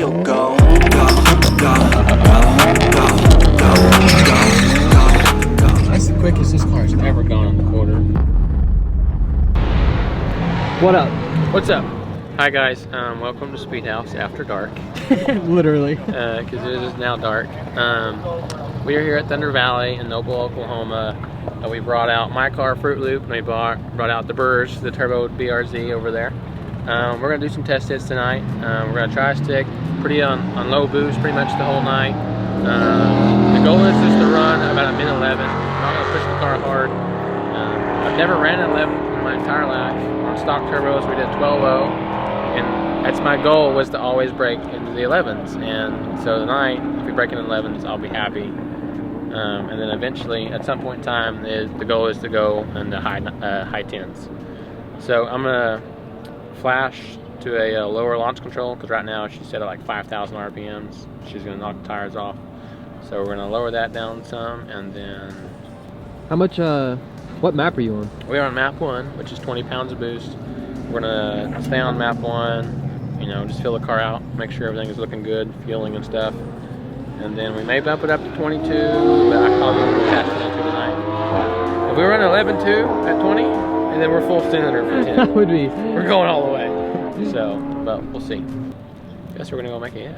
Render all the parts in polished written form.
you'll go, go, go, go, go, go, go, go, go. That's the quickest this car's ever gone on the quarter. What up? What's up? Hi guys, welcome to Speed House After Dark. Literally. Because it is now dark. We are here at Thunder Valley in Noble, Oklahoma. We brought out my car, Fruit Loop, and we brought out the Burge, the Turbo BRZ over there. We're going to do some test hits tonight. We're going to try to stick pretty on low boost pretty much the whole night. The goal is just to run about a minute 11. I'm not going to push the car hard. I've never ran an 11 in my entire life. On stock turbos we did 12.0, and that's my goal, was to always break into the 11s. And so tonight, if we break into 11s, I'll be happy. And then eventually, at some point in time, the goal is to go in the high 10s. So I'm gonna flash to a lower launch control, because right now she's set at like 5,000 RPMs. She's gonna knock the tires off. So we're gonna lower that down some, and then. How much? What map are you on? We are on map 1, which is 20 pounds of boost. We're gonna stay on map 1. You know, just fill the car out, make sure everything is looking good, fueling and stuff. And then we may bump it up to 22, but I probably won't go past 22 tonight. If we run 11.2 at 20, and then we're full cylinder for 10. That would be. We're going all the way. So, but we'll see. Guess we're gonna go make a hit.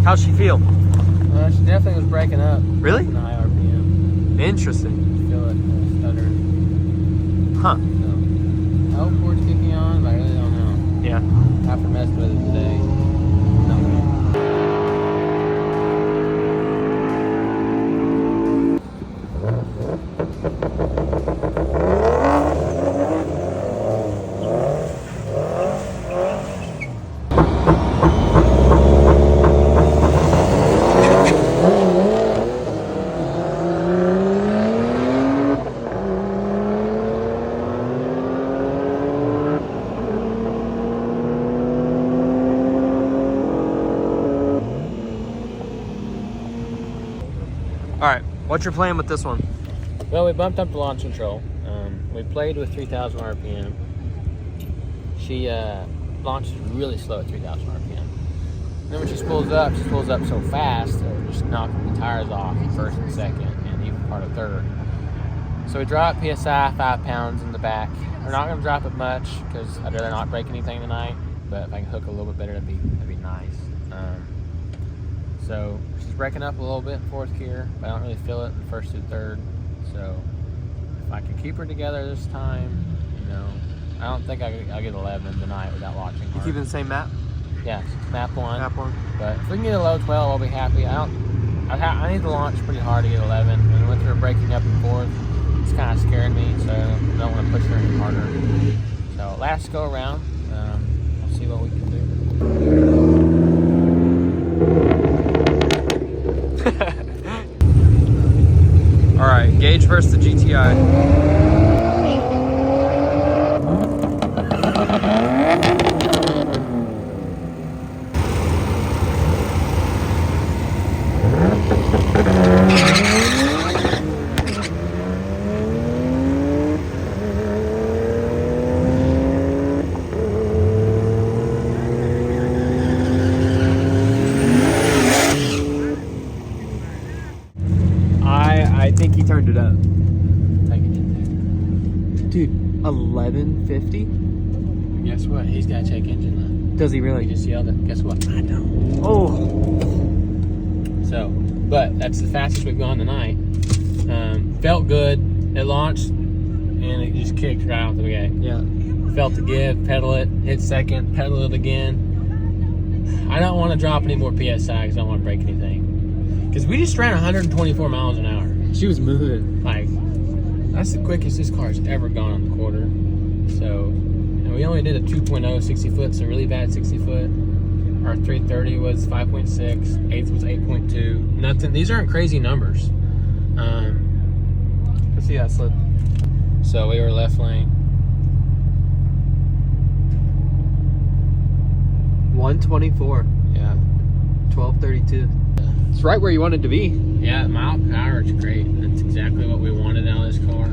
How's she feel? She definitely was breaking up. Really? In high RPM. Interesting. Feel it stuttering. Huh. So, I hope Ford's kicking on, but I really don't know. Yeah. After messing with it today. All right. What's your plan with this one? Well, we bumped up the launch control. We played with 3,000 RPM. She launches really slow at 3,000 RPM. And then when she spools up so fast that we're just knocking the tires off in first and second, and even part of third. So we drop PSI 5 pounds in the back. We're not going to drop it much because I'd rather not break anything tonight. But if I can hook a little bit better, that'd be nice. So she's breaking up a little bit in fourth gear, but I don't really feel it in first and third. So if I can keep her together this time, you know, I don't think I'll get 11 tonight without watching her. You keeping the same map? Yeah, map 1. Map 1. But if we can get a low 12, I'll be happy. I need to launch pretty hard to get 11. And with her breaking up in fourth, it's kind of scaring me, so I don't want to push her any harder. So last go around, we'll see what we can do. All right, Gage versus the GTI. I think he turned it up. Dude, 1150? Guess what? He's got to check engine light. Does he really? He just yelled it. Guess what? I don't. Oh. So, but that's the fastest we've gone tonight. Felt good. It launched, and it just kicked right out the gate. Yeah. Felt the give, pedal it, hit second, pedal it again. I don't want to drop any more PSI because I don't want to break anything. Because we just ran 124 miles an hour. She was moving. Like, that's the quickest this car's ever gone on the quarter. So, and And we only did a 2.0 60 foot, so really bad 60 foot. Our 330 was 5.6, 8th was 8.2. Nothing. These aren't crazy numbers. Let's see that slip. So we were left lane. 124. Yeah. 1232. It's right where you wanted to be. Yeah, mile per hour is great. That's exactly what we wanted out of this car.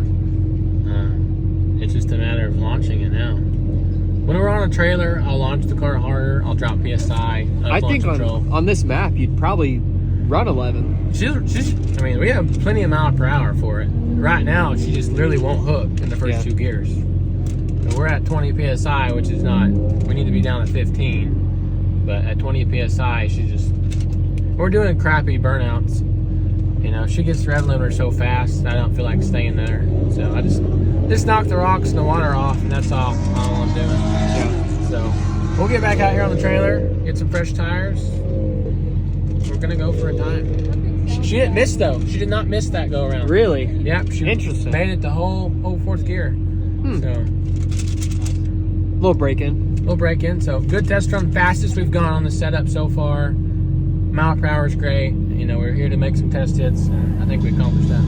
It's just a matter of launching it now. When we're on a trailer, I'll launch the car harder. I'll drop PSI. I think on this map, you'd probably run 11. I mean, we have plenty of mile per hour for it. Right now, she just literally won't hook in the first 2 gears. And we're at 20 PSI, which is not, we need to be down at 15. But at 20 PSI, we're doing crappy burnouts. You know, she gets the rev limiter so fast, I don't feel like staying there. So I just knock the rocks and the water off, and that's all I'm doing. Yeah. So we'll get back out here on the trailer, get some fresh tires. We're gonna go for a time. She didn't miss though. She did not miss that go around. Really? Yep. She Interesting. made it the whole 4th gear. So Little break in. we'll break in. So good test run, fastest we've gone on the setup so far. Mile per hour is great. You know, we're here to make some test hits, and I think we accomplished that.